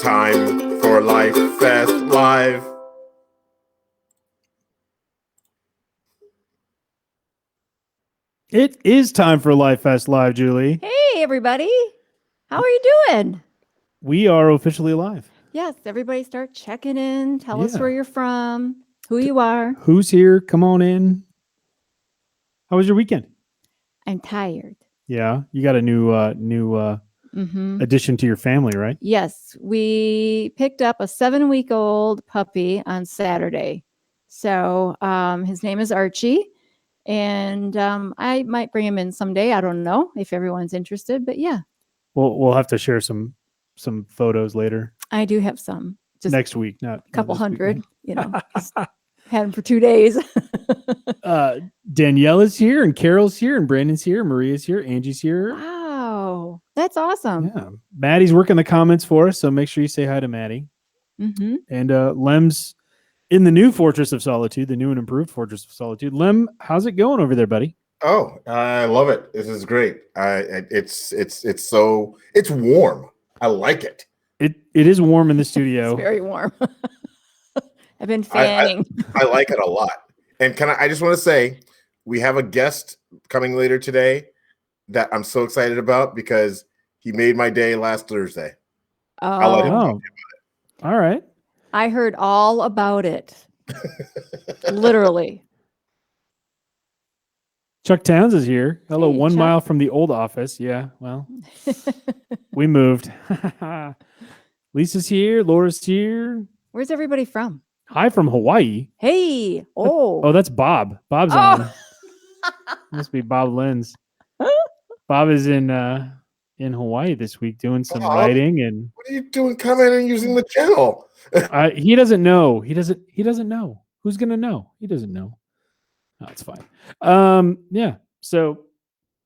time for Lifest Live. It is time for Lifest Live, Julie. Hey, everybody. How are you doing? We are officially live. Yes, everybody start checking in. Tell us Yeah. where you're from, who you are. Who's here? Come on in. How was your weekend? I'm tired. Yeah, you got a new addition to your family, right? Yes, we picked up a 7-week-old puppy on Saturday. So his name is Archie. And I might bring him in someday. I don't know if everyone's interested, but yeah. We'll have to share some photos later. I do have some. Just next week, not a couple this hundred, weekend. just had him for 2 days. Danielle is here, and Carol's here, and Brandon's here, Maria's here, Angie's here. Wow, that's awesome. Yeah, Maddie's working the comments for us, so make sure you say hi to Maddie. Mm-hmm. And Lem's in the new Fortress of Solitude, the new and improved Fortress of Solitude. Lem, how's it going over there, buddy? Oh, I love it. This is great. It's warm. I like it. It is warm in the studio. It's very warm. I've been fanning. I like it a lot. And I just want to say, we have a guest coming later today that I'm so excited about because he made my day last Thursday. Oh, I'll let him talk to you about it. All right. I heard all about it. Literally. Chuck Towns is here. Hello, Hey, 1 Chuck. mile from the old office. Yeah, well, we moved. Lisa's here. Laura's here. Where's everybody from? Hi from Hawaii. Hey. Oh. Oh, that's Bob. Bob's on. Must be Bob Lenz. Bob is in Hawaii this week doing some writing. And what are you doing coming and using the channel? he doesn't know. He doesn't know. Who's gonna know? He doesn't know. No, it's fine. Yeah. So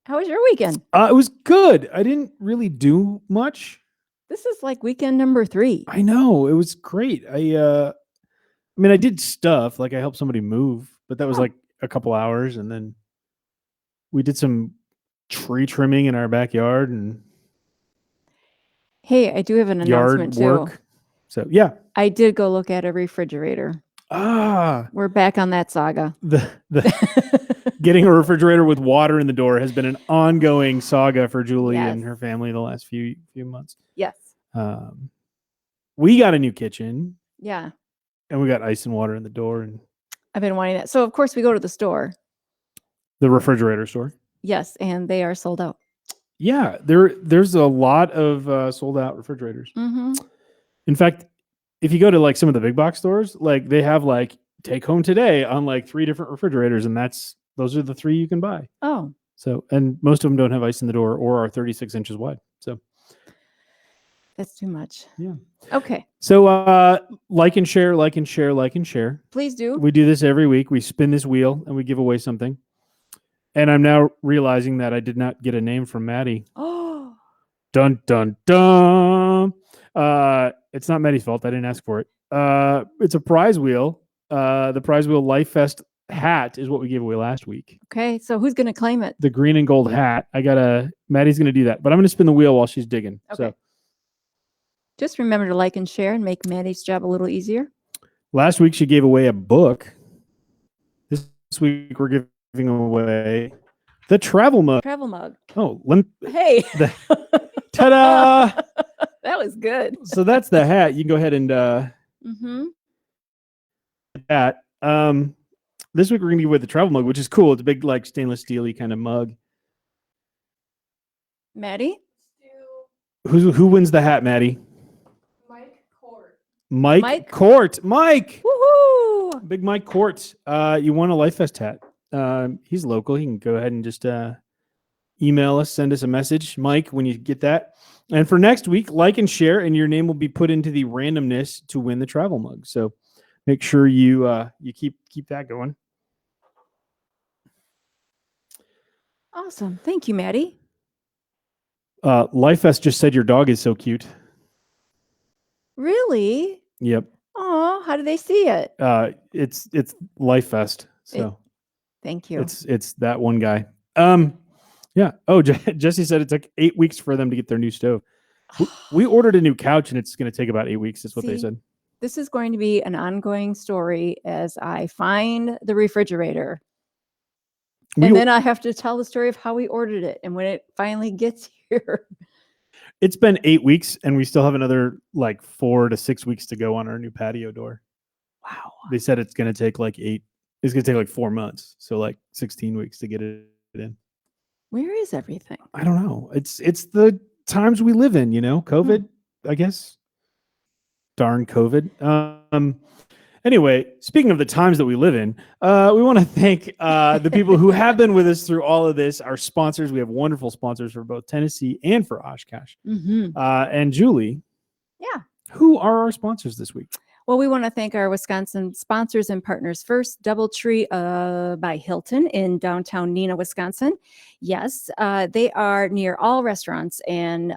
How was your weekend? it was good. I didn't really do much. This is like weekend number 3. I know, it was great. I mean, I did stuff like I helped somebody move, but that was like a couple hours, and then we did some tree trimming in our backyard and Hey, I do have an announcement yard work. too. So yeah. I did go look at a refrigerator. We're back on that saga. The getting a refrigerator with water in the door has been an ongoing saga for Julie and her family the last few months. Yes. We got a new kitchen. Yeah. And we got ice and water in the door, and I've been wanting that. So of course we go to the store. The refrigerator store. Yes, and they are sold out. Yeah, there's a lot of sold out refrigerators. Mm-hmm. In fact, if you go to like some of the big box stores, like they have like take home today on like 3 different refrigerators, and those are the 3 you can buy. Oh. So, and most of them don't have ice in the door or are 36 inches wide. So that's too much. Yeah. Okay. So like and share. Please do. We do this every week. We spin this wheel and we give away something. And I'm now realizing that I did not get a name from Maddie. Oh. Dun, dun, dun. It's not Maddie's fault. I didn't ask for it. It's a prize wheel. The prize wheel Lifest hat is what we gave away last week. Okay, so who's going to claim it? The green and gold hat. Maddie's going to do that, but I'm going to spin the wheel while she's digging. Okay. So just remember to like and share and make Maddie's job a little easier. last week she gave away a book. This week we're giving away the travel mug. Travel mug. Oh, Hey. Ta-da! That was good. So that's the hat. You can go ahead and hat. This week we're gonna give away the travel mug, which is cool. It's a big, like, stainless steely kind of mug. Maddie? Who wins the hat, Maddie? Mike Court. Mike! Woohoo! Big Mike Court. You won a Lifest hat. He's local. He can go ahead and just email us, send us a message, Mike, when you get that. And for next week, like and share, and your name will be put into the randomness to win the travel mug. So make sure you keep that going. Awesome. Thank you, Maddie. Lifest just said your dog is so cute. Really? Yep. Oh, how do they see it? It's Lifest. So thank you. It's that one guy. Yeah. Oh, Jesse said it took 8 weeks for them to get their new stove. We ordered a new couch and it's going to take about 8 weeks. Is what they See, said. This is going to be an ongoing story as I find the refrigerator. And then I have to tell the story of how we ordered it and when it finally gets here. It's been 8 weeks and we still have another like 4 to 6 weeks to go on our new patio door. Wow. They said it's going to take like 4 months. So like 16 weeks to get it in. Where is everything? I don't know. It's the times we live in, COVID, I guess. Darn COVID. Anyway, speaking of the times that we live in, we want to thank the people who have been with us through all of this. Our sponsors. We have wonderful sponsors for both Tennessee and for Oshkosh. And Julie. Yeah. Who are our sponsors this week? Well, we want to thank our Wisconsin sponsors and partners first. DoubleTree by Hilton in downtown Neenah, Wisconsin. Yes, they are near all restaurants and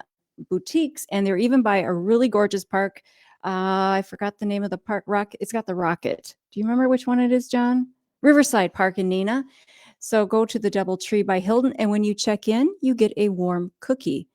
boutiques, and they're even by a really gorgeous park. I forgot the name of the park. It's got the Rocket. Do you remember which one it is, John? Riverside Park in Neenah. So go to the DoubleTree by Hilton, and when you check in, you get a warm cookie.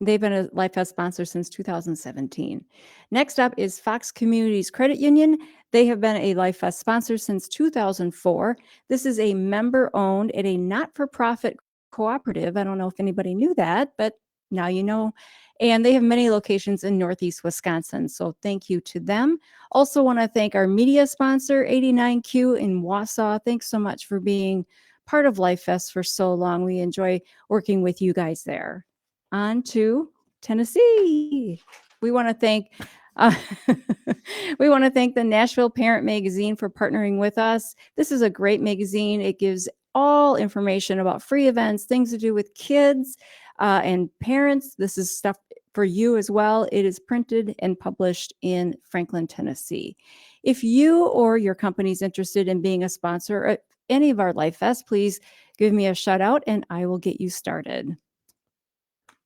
They've been a Lifest sponsor since 2017. Next up is Fox Communities Credit Union. They have been a Lifest sponsor since 2004. This is a member-owned and a not-for-profit cooperative. I don't know if anybody knew that, but now you know. And they have many locations in Northeast Wisconsin. So thank you to them. Also want to thank our media sponsor, 89Q in Wausau. Thanks so much for being part of Lifest for so long. We enjoy working with you guys there. On to Tennessee. We want to thank the Nashville Parent Magazine for partnering with us. This is a great magazine. It gives all information about free events, things to do with kids and parents. This is stuff for you as well. It is printed and published in Franklin, Tennessee. If you or your company is interested in being a sponsor at any of our Lifest, please give me a shout out and I will get you started.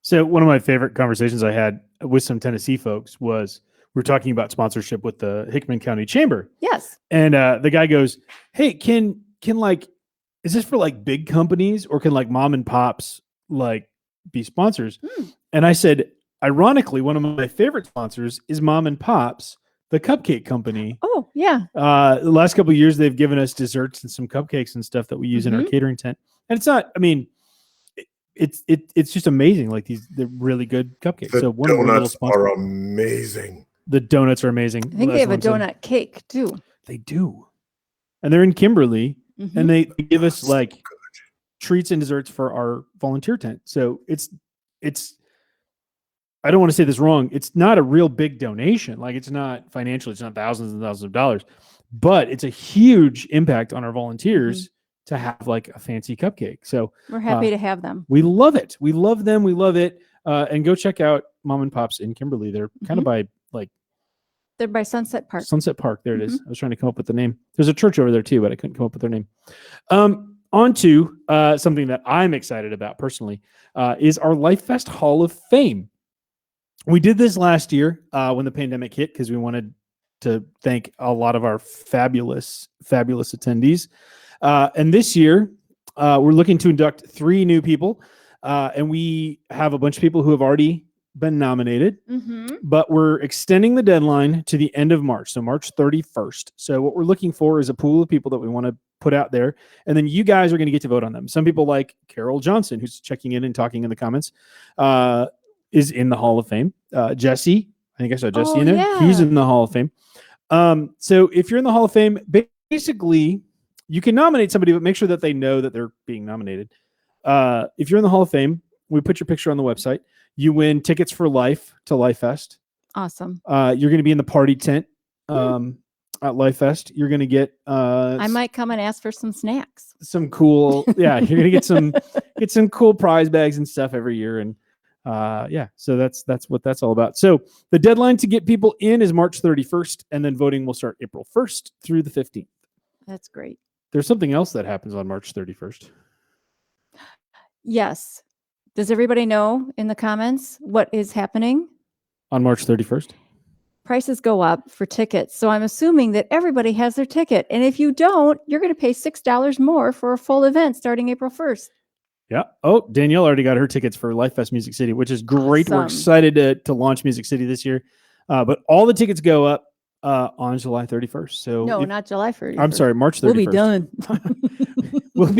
So one of my favorite conversations I had with some Tennessee folks was we were talking about sponsorship with the Hickman County Chamber. Yes. And the guy goes, "Hey, can like, is this for like big companies or can like mom and pops like be sponsors?" And I said, ironically, one of my favorite sponsors is Mom and Pops, the cupcake company. Oh, yeah. The last couple of years, they've given us desserts and some cupcakes and stuff that we use in our catering tent. And it's not, I mean, it's just amazing. Like they're really good cupcakes. The so one of donuts are amazing. The donuts are amazing. I think they have a donut cake too. They do. And they're in Kimberly and they give us like treats and desserts for our volunteer tent. So it's, I don't want to say this wrong. It's not a real big donation. Like it's not financially, it's not thousands and thousands of dollars, but it's a huge impact on our volunteers to have like a fancy cupcake. So we're happy to have them. We love it. We love them. We love it. And go check out Mom and Pops in Kimberly. They're kind of by like, they're by Sunset Park. Sunset Park. There it is. I was trying to come up with the name. There's a church over there too, but I couldn't come up with their name. On to something that I'm excited about personally is our Lifest Hall of Fame. We did this last year when the pandemic hit because we wanted to thank a lot of our fabulous attendees. And this year, we're looking to induct 3 new people. And we have a bunch of people who have already been nominated, but we're extending the deadline to the end of March. So March 31st. So what we're looking for is a pool of people that we want to put out there. And then you guys are going to get to vote on them. Some people like Carol Johnson, who's checking in and talking in the comments, is in the Hall of Fame. Jesse, I think I saw Jesse in there. Yeah. He's in the Hall of Fame. So if you're in the Hall of Fame, basically you can nominate somebody, but make sure that they know that they're being nominated. If you're in the Hall of Fame, we put your picture on the website. You win tickets for life to Lifest. Awesome. You're going to be in the party tent at Lifest. You're going to get. I might come and ask for some snacks. Some cool. Yeah, you're going to get some cool prize bags and stuff every year, and so that's what that's all about. So the deadline to get people in is March 31st, and then voting will start April 1st through the 15th. That's great. There's something else that happens on March 31st. Yes. Does everybody know in the comments what is happening? On March 31st? Prices go up for tickets. So I'm assuming that everybody has their ticket. And if you don't, you're going to pay $6 more for a full event starting April 1st. Yeah. Oh, Danielle already got her tickets for Lifest Music City, which is great. We're Awesome. excited to launch Music City this year. But all the tickets go up on July 31st. So No, not July 31st. I'm sorry, March 31st. We'll be done. we'll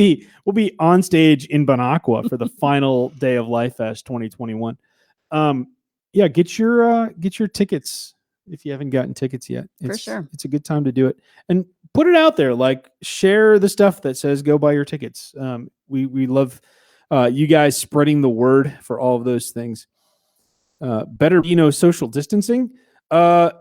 be on stage in Bonaqua for the final day of Lifest 2021. Yeah, get your tickets if you haven't gotten tickets yet. For sure. It's a good time to do it. And put it out there, like share the stuff that says go buy your tickets. We love you guys spreading the word for all of those things. Better, social distancing. There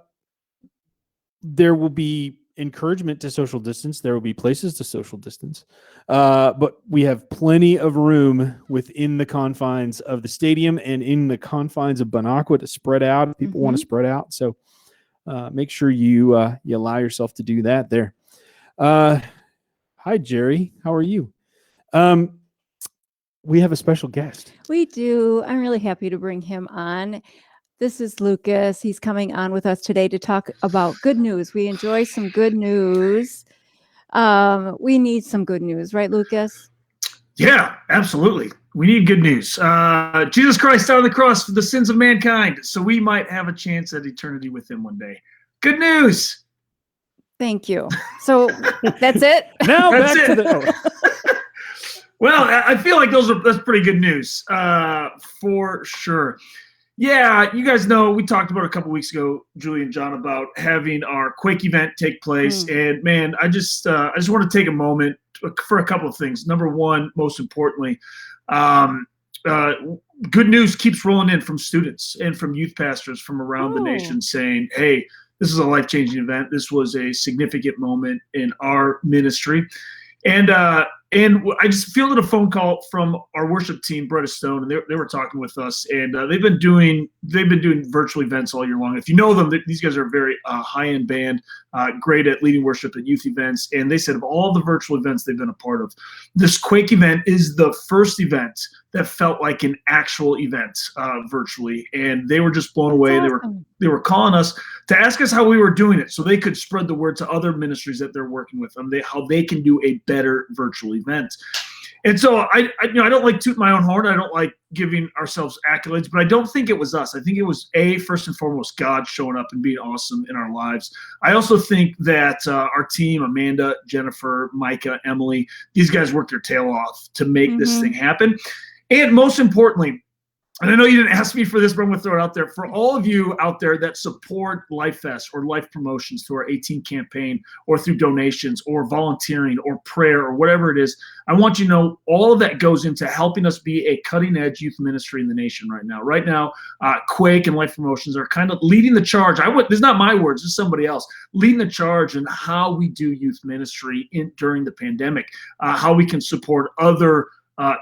will be encouragement to social distance. There will be places to social distance. But we have plenty of room within the confines of the stadium and in the confines of Bonaqua to spread out. If people want to spread out. So make sure you allow yourself to do that there. Hi, Jerry. How are you? We have a special guest. We do. I'm really happy to bring him on. This is Lucas. He's coming on with us today to talk about good news. We enjoy some good news. We need some good news, right, Lucas? Yeah, absolutely. We need good news. Jesus Christ died on the cross for the sins of mankind, so we might have a chance at eternity with him one day. Good news. Thank you. So that's it. Now That's back to it. the. Well, I feel like that's pretty good news for sure. Yeah, you guys know we talked about a couple weeks ago, Julie and John, about having our Quake event take place, and man, I just want to take a moment for a couple of things. Number one, most importantly, good news keeps rolling in from students and from youth pastors from around the nation saying, "Hey, this is a life-changing event. This was a significant moment in our ministry." And I just fielded a phone call from our worship team, Brett Stone, and they were talking with us, and they've been doing virtual events all year long. If you know them, these guys are a very high-end band, great at leading worship at youth events, and they said of all the virtual events they've been a part of, this Quake event is the first event that felt like an actual event virtually, and they were just blown away. Awesome. They were calling us to ask us how we were doing it, so they could spread the word to other ministries that they're working with them, how they can do a better virtual event. And so I don't like tooting my own horn. I don't like giving ourselves accolades, but I don't think it was us. I think it was first and foremost, God showing up and being awesome in our lives. I also think that our team, Amanda, Jennifer, Micah, Emily, these guys worked their tail off to make this thing happen. And most importantly, and I know you didn't ask me for this, but I'm going to throw it out there. For all of you out there that support Lifest or Life Promotions through our 18 campaign or through donations or volunteering or prayer or whatever it is, I want you to know all of that goes into helping us be a cutting-edge youth ministry in the nation right now. Right now, Quake and Life Promotions are kind of leading the charge. This is not my words. This is somebody else. Leading the charge in how we do youth ministry during the pandemic, how we can support other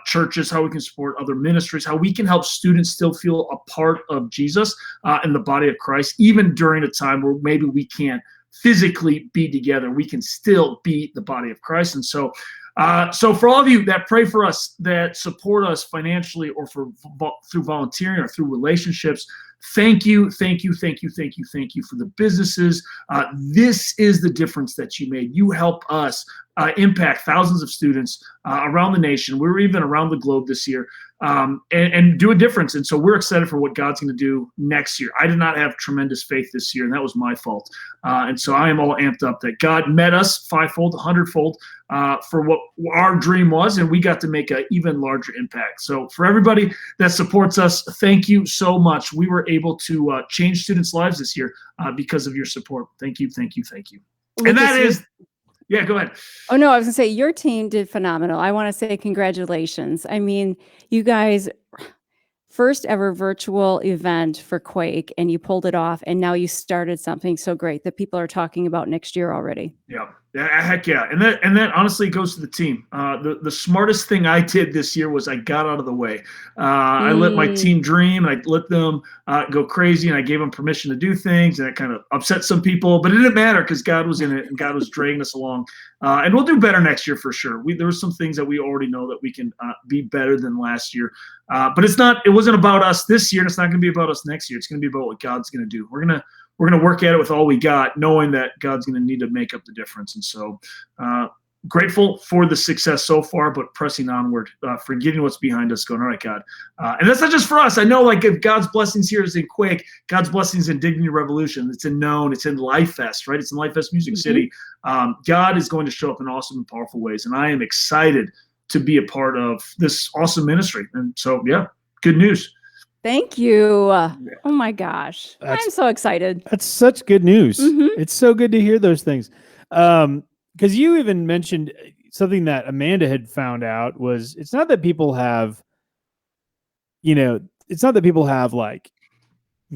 churches, how we can support other ministries, how we can help students still feel a part of Jesus and the body of Christ, even during a time where maybe we can't physically be together. We can still be the body of Christ. And so for all of you that pray for us, that support us financially or through volunteering or through relationships, thank you for the businesses. This is the difference that you made. You help us impact thousands of students around the nation. We were even around the globe this year and do a difference. And so we're excited for what God's going to do next year. I did not have tremendous faith this year, and that was my fault. And so I am all amped up that God met us fivefold, 100-fold for what our dream was, and we got to make an even larger impact. So for everybody that supports us, thank you so much. We were able to change students' lives this year because of your support. Thank you. And that is... Yeah, go ahead. Oh, no, I was going to say your team did phenomenal. I want to say congratulations. I mean, you guys, first ever virtual event for Quake, and you pulled it off, and now you started something so great that people are talking about next year already. Yeah, heck yeah. And that honestly goes to the team. The smartest thing I did this year was I got out of the way. I let my team dream, and I let them go crazy, and I gave them permission to do things, and it kind of upset some people, but it didn't matter because God was in it, and God was dragging us along. And we'll do better next year for sure. There were some things that we already know that we can be better than last year. But it wasn't about us this year, and it's not going to be about us next year. It's going to be about what God's going to do. We're going to work at it with all we got, knowing that God's going to need to make up the difference. And so grateful for the success so far, but pressing onward, forgetting what's behind us, going, all right, God. And that's not just for us. I know, like, if God's blessings here is in Quake, God's blessings in Dignity Revolution, it's in Known, it's in Lifest, right? It's in Lifest Music City. God is going to show up in awesome and powerful ways. And I am excited to be a part of this awesome ministry. And so, yeah, good news. Thank you. Oh my gosh. I'm so excited. That's such good news. Mhm. It's so good to hear those things. Because you even mentioned something that Amanda had found out was it's not that people have, it's not that people have like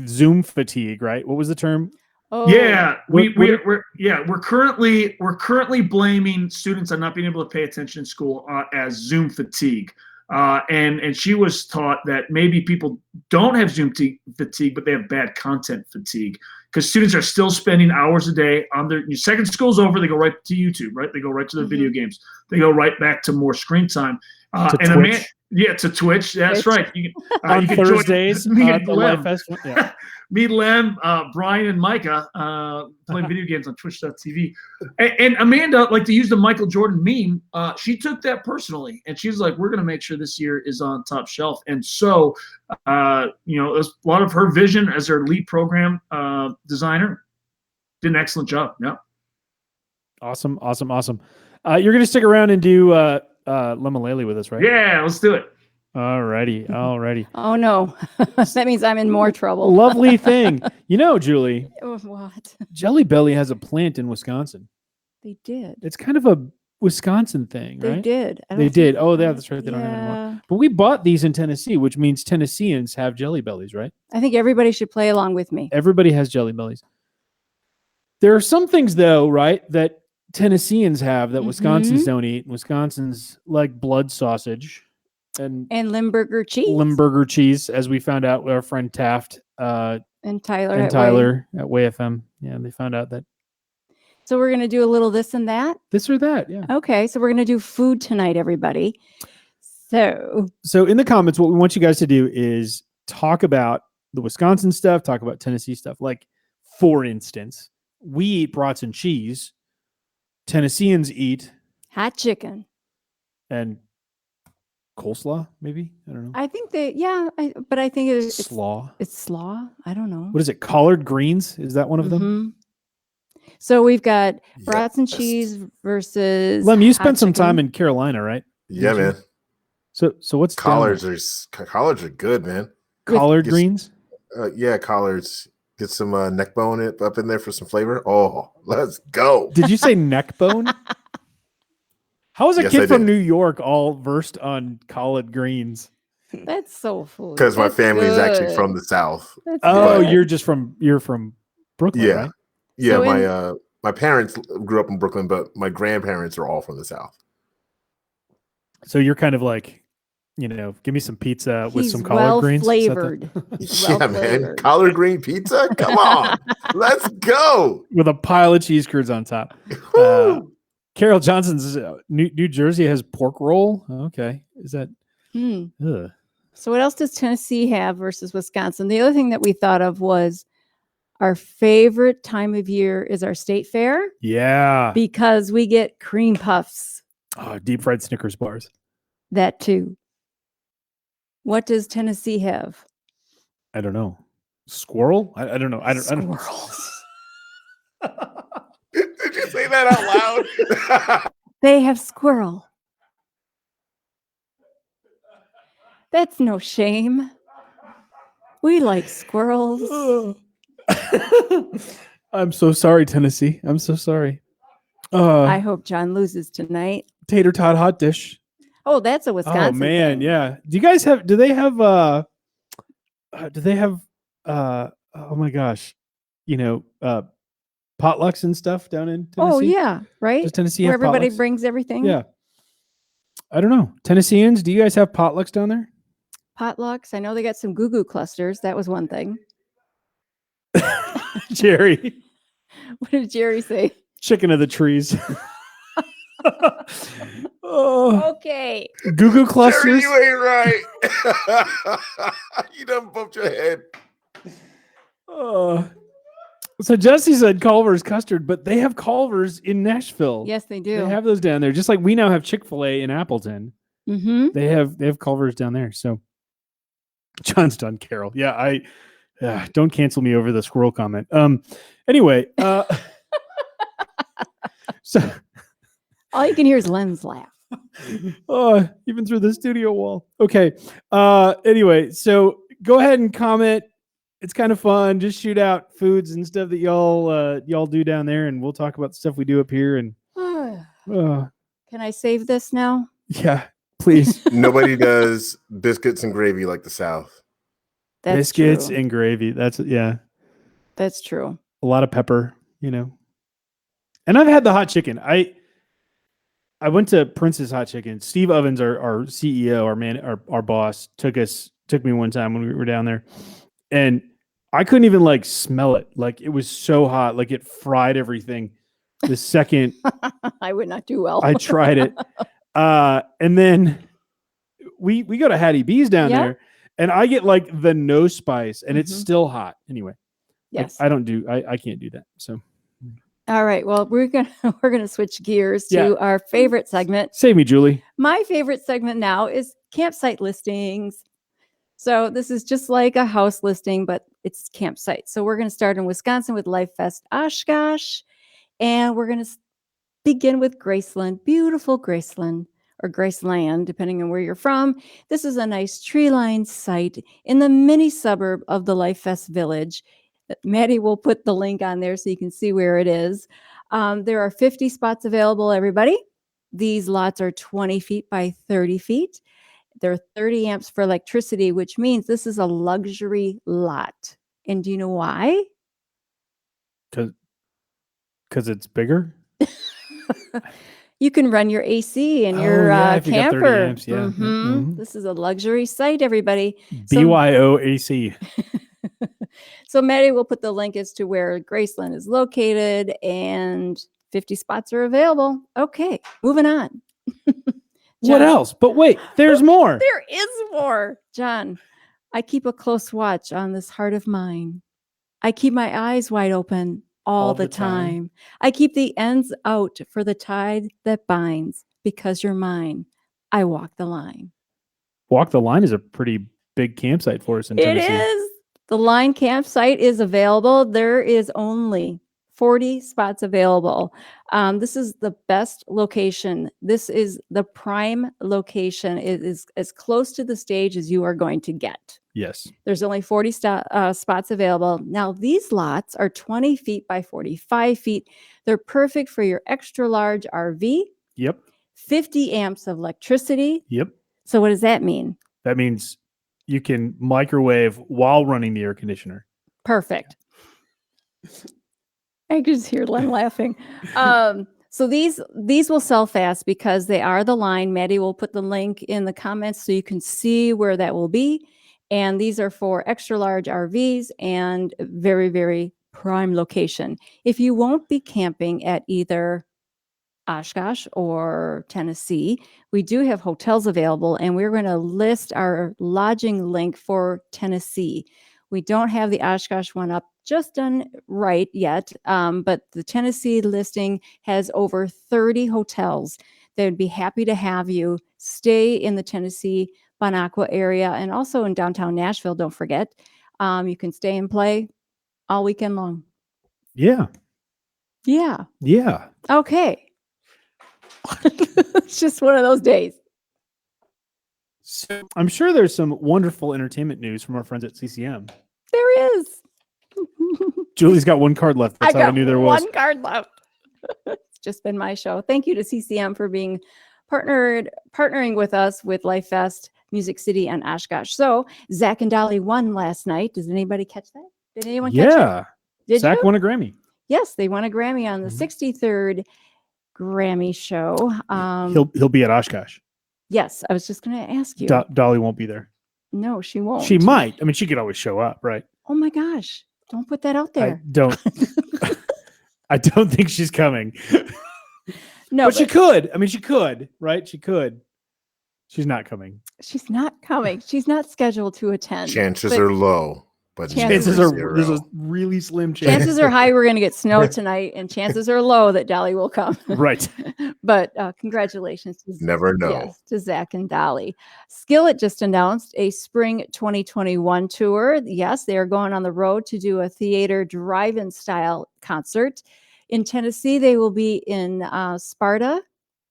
Zoom fatigue, right? What was the term? Oh, Yeah, we're currently blaming students on not being able to pay attention in school as Zoom fatigue. And she was taught that maybe people don't have Zoom fatigue, but they have bad content fatigue because students are still spending hours a day on their second school's over. They go right to YouTube, right? They go right to their video games. They go right back to more screen time. To Twitch. To Twitch. That's right. You can, on you can Thursdays, me and the Lem. Lifest one. Yeah. Me, Lem, Brian, and Micah playing video games on Twitch.tv. And Amanda, like, to use the Michael Jordan meme, she took that personally, and she's like, "We're going to make sure this year is on top shelf." And so, a lot of her vision as her lead program designer did an excellent job. Yeah. Awesome. You're going to stick around and do Lemalele with us, right? Yeah, let's do it. Alrighty. Oh no. That means I'm in more trouble. Lovely thing. Julie, What? Jelly Belly has a plant in Wisconsin. They did. It's kind of a Wisconsin thing, They right? did. I don't They think- did. Oh, that's right. They don't have it anymore. Yeah. But we bought these in Tennessee, which means Tennesseans have Jelly Bellies, right? I think everybody should play along with me. Everybody has Jelly Bellies. There are some things, though, right, that Tennesseans have that Wisconsins don't eat. Wisconsin's like blood sausage and Limburger cheese. Limburger cheese, as we found out with our friend Taft And Tyler. and at Way. Tyler at Way FM. Yeah, they found out that So we're going to do a little this and that. this or that. Yeah. Okay. So we're going to do food tonight, everybody. So So in the comments, what we want you guys to do is talk about the Wisconsin stuff, talk about Tennessee stuff. Like, for instance, we eat brats and cheese. Tennesseans eat hot chicken. and coleslaw, maybe? I don't know. I think but I think it's Slaw. It's slaw. I don't know. What is it? Collard greens? Is that one of them? Mhm. So we've got brats and Yes. cheese versus. Lem, you hot spent some time chicken. in Carolina, right? Yeah, man. So what's down Collards there? are good, man. Collard Yes. greens? Yeah, collards. Get some neck bone up in there for some flavor. Oh, let's go. Did you say neck bone? How is a Yes, kid I from did. New York all versed on collard greens? That's soul food. Because my That's family is actually good. from the South. That's Oh, good. you're from Brooklyn, Yeah. right? Yeah, So my parents grew up in Brooklyn, but my grandparents are all from the South. So you're kind of like, give me some pizza with He's some collard well greens. Is that the- flavored. He's Yeah, well man. flavored. Collard green pizza? Come on. Let's go. with a pile of cheese curds on top. Woo. Carol Johnson's New Jersey has pork roll. Okay, is that? Hmm. Ugh. So what else does Tennessee have versus Wisconsin? The other thing that we thought of was our favorite time of year is our state fair Yeah. because we get cream puffs. Oh, deep fried Snickers bars. That too. What does Tennessee have? I don't know. Squirrel? I don't know. I don't. Squirrels. Did you say that out loud? They have squirrel. That's no shame. We like squirrels. I'm so sorry, Tennessee. I'm so sorry. I hope John loses tonight. Tater tot hot dish. Oh, that's a Wisconsin. Oh man, thing. yeah. Do you guys have? Do they have? Oh my gosh, potlucks and stuff down in Tennessee. Oh yeah, right. Does Tennessee Where have everybody potlucks? brings everything. Yeah. I don't know. Tennesseans, do you guys have potlucks down there? Potlucks. I know they got some goo-goo clusters. That was one thing. Jerry, What did Jerry say? chicken of the trees. Oh, Okay. goo goo Jerry, clusters. you ain't right. You done bumped your head. So Jesse said Culver's custard, but they have Culver's in Nashville. Yes, they do. They have those down there, just like we now have Chick-fil-A in Appleton. Mm-hmm. They have Culver's down there. So John's done, Carol. Yeah, don't cancel me over the squirrel comment. Anyway, so All you can hear is Len's laugh. even through the studio wall. Okay. Anyway, so go ahead and comment. It's kind of fun. Just shoot out foods and stuff that y'all do down there, and we'll talk about the stuff we do up here. And Can I save this now? yeah, please. Nobody does biscuits and gravy like the South. That's Biscuits true. and gravy. That's That's true. a lot of pepper, And I've had the hot chicken. I went to Prince's Hot Chicken. Steve Ovens, our CEO, our boss, took me one time when we were down there, and I couldn't even smell it. It was so hot, it fried everything. The second I would not do well. I tried it, and then we go to Hattie B's down there, and I get the no spice, and it's still hot. Anyway, yes, I can't do that. So. All right. Well, we're gonna switch gears to our favorite segment. Save me, Julie. My favorite segment now is campsite listings. So this is just like a house listing, but it's campsite. So we're going to start in Wisconsin with Lifest Oshkosh, and we're going to begin with Graceland, beautiful Graceland, or Graceland, depending on where you're from. This is a nice tree-lined site in the mini suburb of the Lifest Village. Maddie will put the link on there so you can see where it is. There are 50 spots available, everybody. These lots are 20 feet by 30 feet. There are 30 amps for electricity, which means this is a luxury lot. And do you know why? Because it's bigger? You can run your AC in your if you got 30 camper. amps, yeah. This is a luxury site, everybody. BYOAC. So Maddie will put the link as to where Graceland is located, and 50 spots are available. Okay, moving on. What else? But wait, there's more. There is more. John, I keep a close watch on this heart of mine. I keep my eyes wide open all the time. I keep the ends out for the tide that binds, because you're mine. I walk the line. Walk the Line is a pretty big campsite for us in Tennessee. It is. The Line campsite is available. There is only 40 spots available. This is the best location. This is the prime location. It is as close to the stage as you are going to get. Yes. There's only 40 spots available. Now, these lots are 20 feet by 45 feet. They're perfect for your extra large RV. Yep. 50 amps of electricity. Yep. So what does that mean? That means you can microwave while running the air conditioner. Perfect. I can just hear Len laughing. So these will sell fast because they are the Line. Maddie will put the link in the comments so you can see where that will be. And these are for extra large RVs and very, very prime location. If you won't be camping at either Oshkosh or Tennessee, we do have hotels available, and we're going to list our lodging link for Tennessee. We don't have the Oshkosh one up just done right yet, but the Tennessee listing has over 30 hotels. They would be happy to have you stay in the Tennessee Bonacqua area, and also in downtown Nashville. Don't forget, you can stay and play all weekend long. Yeah. Okay. It's just one of those days. So I'm sure there's some wonderful entertainment news from our friends at CCM. There is. Julie's got one card left. That's how I knew there was. One card left. It's just been my show. Thank you to CCM for being partnering with us with Lifest, Music City, and Oshkosh. So Zach and Dolly won last night. Does anybody catch that? Did anyone catch it? Yeah. Did Zach you? won a Grammy. Yes, they won a Grammy on the 63rd Grammy show. He'll be at Oshkosh. Yes, I was just going to ask you. Dolly won't be there. No, she won't. She might. I mean, she could always show up, right? Oh my gosh. Don't put that out there. I don't think she's coming. No, but she could. I mean, she could, right? She could. She's not coming. She's not coming. She's not scheduled to attend. Chances are low. but Chances never are there's a zero. really slim chance. Chances are high we're going to get snow tonight, and chances are low that Dolly will come. Right. But congratulations to Never know. Yes, to Zach and Dolly. Skillet just announced a spring 2021 tour. Yes, they are going on the road to do a theater drive-in style concert. In Tennessee, they will be in Sparta,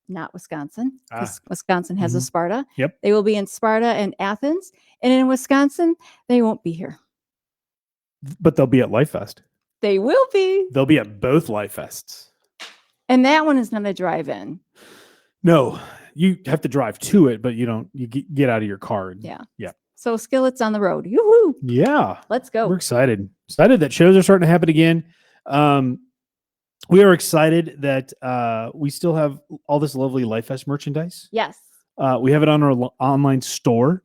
not Wisconsin, because Wisconsin has a Sparta. Yep. They will be in Sparta and Athens. And in Wisconsin, they won't be here. But they'll be at Lifest. They will be. They'll be at both Lifests. And that one is not a drive-in. No, you have to drive to it, but you get out of your car. Yeah. Yeah. So Skillet's on the road. Yoo-hoo. Yeah. Let's go. We're excited. Excited that shows are starting to happen again. We are excited that we still have all this lovely Lifest merchandise. Yes. We have it on our online store.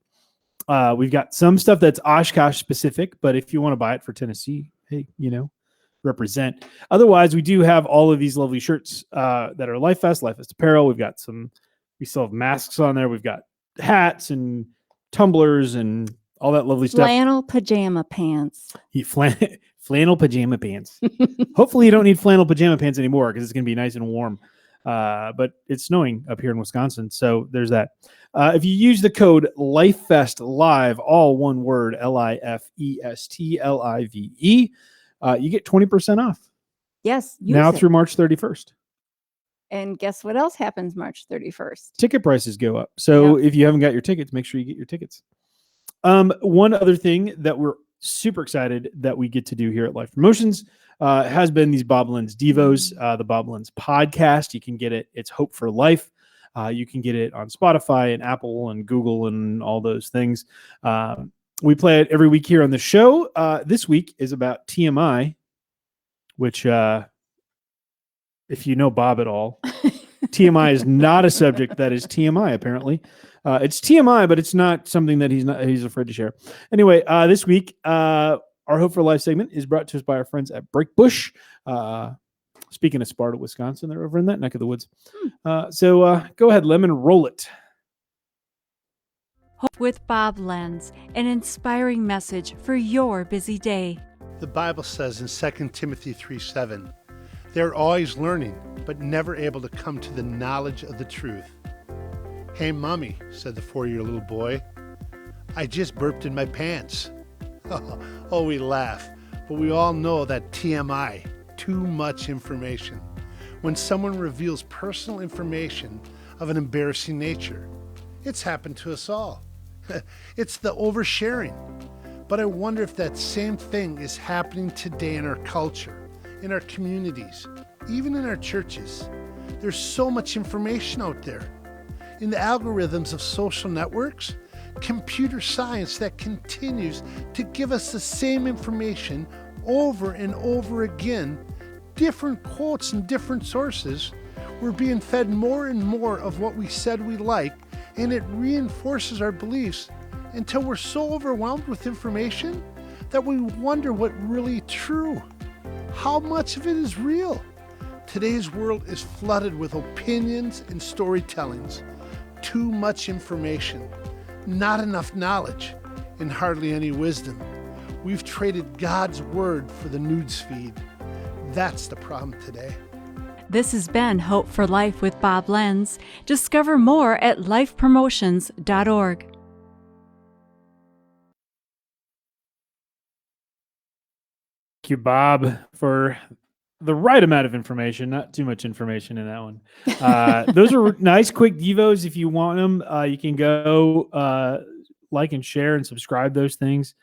We've got some stuff that's Oshkosh specific, but if you want to buy it for Tennessee, hey, represent. Otherwise, we do have all of these lovely shirts that are Lifest apparel. We still have masks on there. We've got hats and tumblers and all that lovely stuff. Flannel pajama pants. Flannel pajama pants. Hopefully you don't need flannel pajama pants anymore because it's going to be nice and warm. But it's snowing up here in Wisconsin. So there's that. If you use the code Lifest Live, all one word, LIFEST LIVE, you get 20% off. Yes. Now through March 31st. And guess what else happens March 31st? Ticket prices go up. So if you haven't got your tickets, make sure you get your tickets. One other thing that we're super excited that we get to do here at Life Promotions has been these Boblins Devos, the Boblins podcast. You can get it. It's Hope for Life. You can get it on Spotify and Apple and Google and all those things. We play it every week here on the show. This week is about TMI, which, if you know Bob at all, TMI is not a subject that is TMI, apparently. It's TMI, but it's not something that he's afraid to share. Anyway, this week, our Hope for Life segment is brought to us by our friends at Breakbush. Speaking of Sparta, Wisconsin, they're over in that neck of the woods. So go ahead, Lemon, roll it. Hope with Bob Lenz, an inspiring message for your busy day. The Bible says in 2 Timothy 3:7, they're always learning, but never able to come to the knowledge of the truth. Hey, Mommy, said the 4-year little boy, I just burped in my pants. Oh, we laugh, but we all know that TMI, too much information, when someone reveals personal information of an embarrassing nature. It's happened to us all. It's the oversharing. But I wonder if that same thing is happening today in our culture, in our communities, even in our churches. There's so much information out there. In the algorithms of social networks, computer science that continues to give us the same information over and over again, different quotes and different sources, we're being fed more and more of what we said we like, and it reinforces our beliefs until we're so overwhelmed with information that we wonder what really true. How much of it is real? Today's world is flooded with opinions and storytellings. Too much information, not enough knowledge, and hardly any wisdom. We've traded God's word for the news feed. That's the problem today. This has been Hope for Life with Bob Lenz. Discover more at lifepromotions.org. Thank you, Bob, for the right amount of information, not too much information in that one. Those are nice, quick devos. If you want them, you can go like and share and subscribe those things.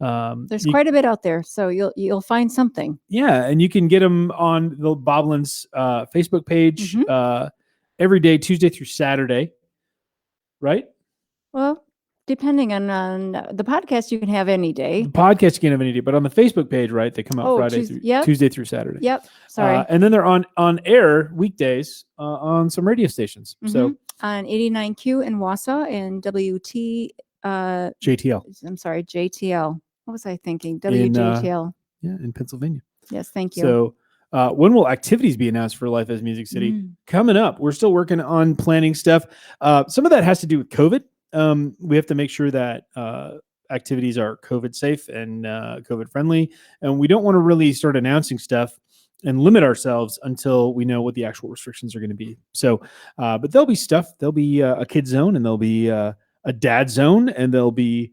There's quite a bit out there, so you'll find something. Yeah, and you can get them on the Boblins Facebook page every day, Tuesday through Saturday, right? Well, depending on the podcast, you can have any day. The podcast you can have any day, but on the Facebook page, right? They come out Tuesday through Saturday. Yep. Sorry. And then they're on air weekdays on some radio stations. So on 89Q in Wausau and JTL. I'm sorry, JTL. What was I thinking? WJTL. In Pennsylvania. Yes, thank you. So when will activities be announced for Life as Music City? Coming up. We're still working on planning stuff. Some of that has to do with COVID. We have to make sure that activities are COVID safe and COVID friendly. And we don't want to really start announcing stuff and limit ourselves until we know what the actual restrictions are going to be. So, but there'll be stuff. There'll be a kid zone, and there'll be a dad zone, and there'll be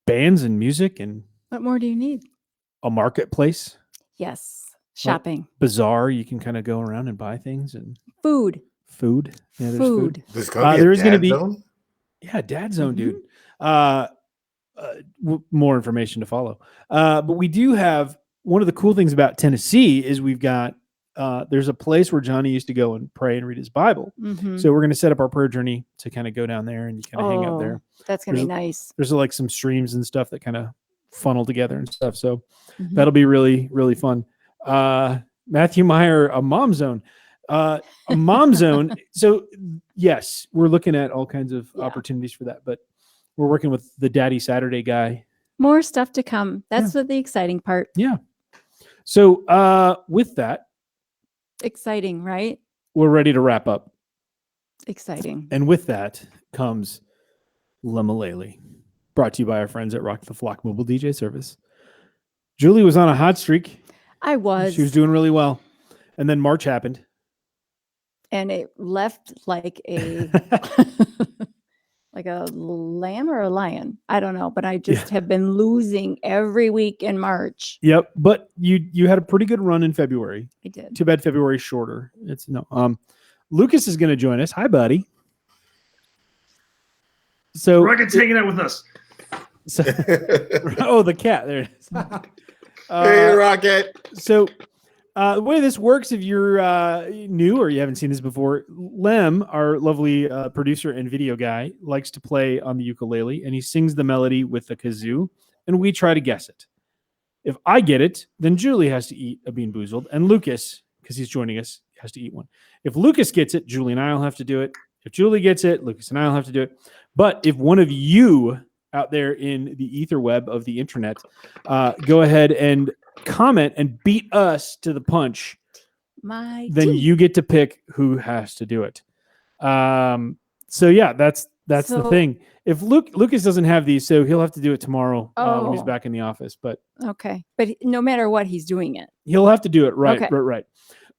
bands and music and What more do you need? a marketplace, Yes. Shopping. bazaar. You can kind of go around and buy things and Food. food. Yeah, there's Food. There's gonna be there a is gonna dad be- zone? Yeah, dad zone, Mhm. dude. More information to follow. But we do have one of the cool things about Tennessee is we've got there's a place where Johnny used to go and pray and read his Bible. Mhm. So we're going to set up our prayer journey to kind of go down there and you kind of hang out there. That's going to be There's- nice. There's like some streams and stuff that kind of funnel together and stuff. So Mhm. that'll be really, really fun. Matthew Meyer, a mom zone. A mom zone. So yes, we're looking at all kinds of Yeah. opportunities for that, but we're working with the Daddy Saturday guy. More stuff to come. That's what the exciting part. So with that, Exciting, right? we're ready to wrap up. Exciting. And with that comes Lemalele, brought to you by our friends at Rock the Flock Mobile DJ Service. Julie was on a hot streak. I was. She was doing really well. And then March happened. And it left like a like a lamb or a lion. I don't know, but I just have been losing every week in March. Yep. But you had a pretty good run in February. I did. Too bad February's shorter. It's no. Lucas is going to join us. Hi, buddy. So Rocket's hanging out with us. So, oh, the cat. There it is. Hey, Rocket. So the way this works, if you're new or you haven't seen this before, Lem, our lovely producer and video guy, likes to play on the ukulele, and he sings the melody with the kazoo, and we try to guess it. If I get it, then Julie has to eat a Bean Boozled, and Lucas, because he's joining us, has to eat one. If Lucas gets it, Julie and I will have to do it. If Julie gets it, Lucas and I will have to do it. But if one of you out there in the ether web of the internet, go ahead and comment and beat us to the punch, then you get to pick who has to do it. So yeah, that's the thing. If Lucas doesn't have these, so he'll have to do it tomorrow when he's back in the office. But okay, but no matter what, he's doing it. He'll have to do it. Right, Okay. right.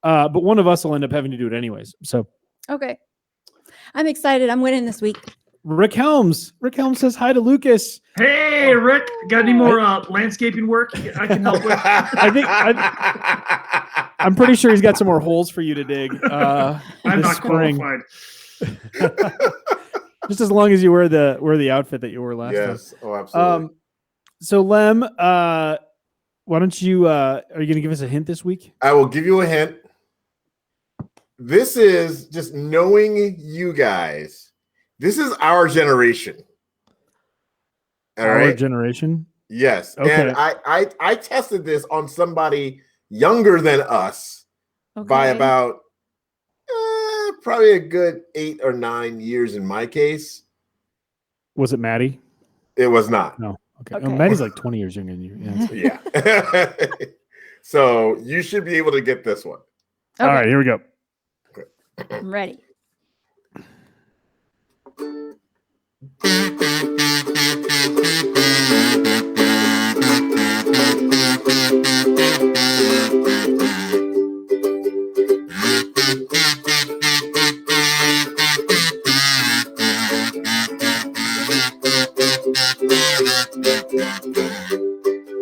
But one of us will end up having to do it anyways. So Okay, I'm excited. I'm winning this week. Rick Helms says hi to Lucas. Hey, Rick, got any more landscaping work I can help with? I'm pretty sure he's got some more holes for you to dig. I'm this not spring. qualified. Just as long as you wear the outfit that you wore last time. Yes. Oh, absolutely. So Lem, why don't you? Are you going to give us a hint this week? I will give you a hint. This is just knowing you guys. This is our generation. All Our right. generation. Yes. Okay. And I tested this on somebody younger than us by about probably a good 8 or 9 years in my case. Was it Maddie? It was not. No. Okay. Okay. Oh, Maddie's like 20 years younger than you. Yeah. Yeah. So you should be able to get this one. All right, here we go. I'm ready.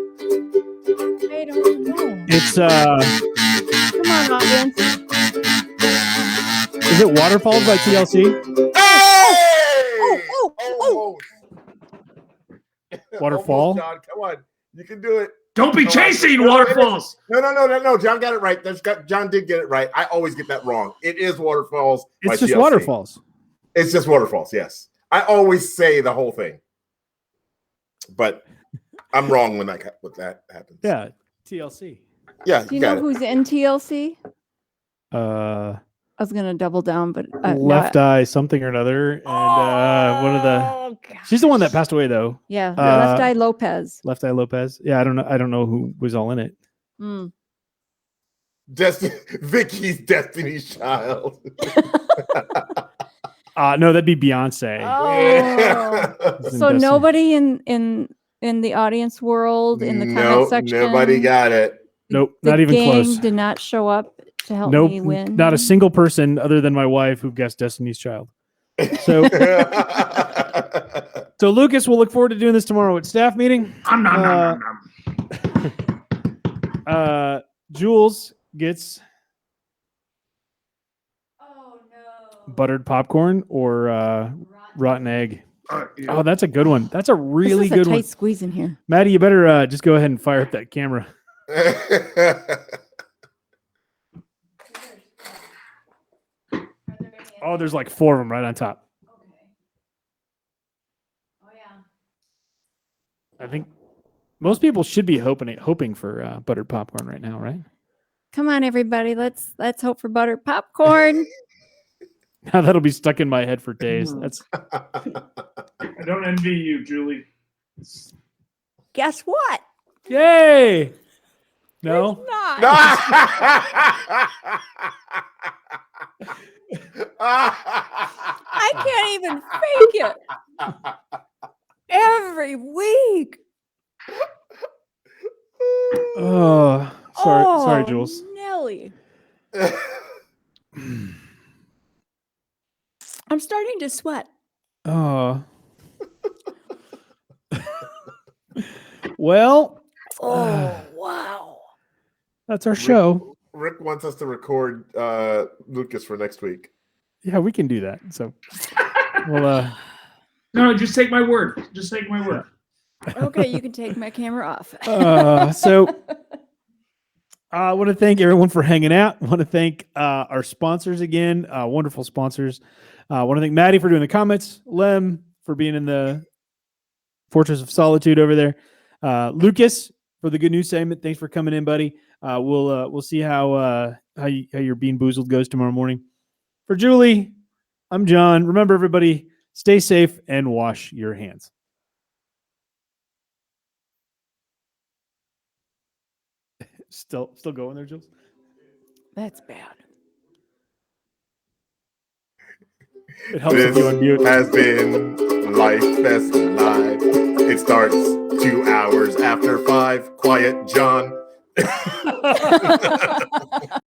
I don't know. It's Come on, audience. is it Waterfalls by TLC? Hey! Oh. Waterfall? Almost, John, come on. You can do it. Don't be No, chasing no, waterfalls. No. John got it right. John did get it right. I always get that wrong. It is Waterfalls. by It's just TLC. Waterfalls. It's just Waterfalls, yes. I always say the whole thing. But I'm wrong when that happens. Yeah, TLC. Yeah, Do you got know who's in TLC? I was gonna double down, but Left Eye something or another, and one of the. Oh, She's the one that passed away though. yeah, Left Eye Lopez. Left Eye Lopez. Yeah, I don't know who was all in it. Mm. Vicky's Destiny's Child. No, that'd be Beyonce. Oh. It's in So Destiny. nobody in the audience world in the comment section. Nobody got it. Nope, The not even gang close. did not show up to help Nope, me win. not a single person other than my wife who guessed Destiny's Child. So, so Lucas, we'll look forward to doing this tomorrow at staff meeting. Jules gets buttered popcorn or rotten egg. Oh, that's a good one. That's a really this is good a tight one. squeeze in here. Maddie, you better just go ahead and fire up that camera. Oh, there's like 4 of them right on top. Oh yeah. I think most people should be hoping for buttered popcorn right now, right? Come on, everybody. Let's hope for buttered popcorn. Now that'll be stuck in my head for days. That's I don't envy you, Julie. Guess what? yay. No. Not. I can't even fake it. Every week. Oh, sorry, Jules. Nelly. I'm starting to sweat. Oh. Well, Oh, wow. that's our show. Rick wants us to record Lucas for next week. Yeah, we can do that. So, well, No, just take my word. Just take my word. Okay, you can take my camera off. so I want to thank everyone for hanging out. I want to thank our sponsors again, wonderful sponsors. I want to thank Maddie for doing the comments, Lem for being in the Fortress of Solitude over there, Lucas for the good news segment. Thanks for coming in, buddy. We'll see how your Bean Boozled goes tomorrow morning. For Julie, I'm John. Remember, everybody, stay safe and wash your hands. Still going there, Jules? That's bad. It helps if you This unmute. has been Lifest Live. It starts 2 hours after 5. Quiet, John.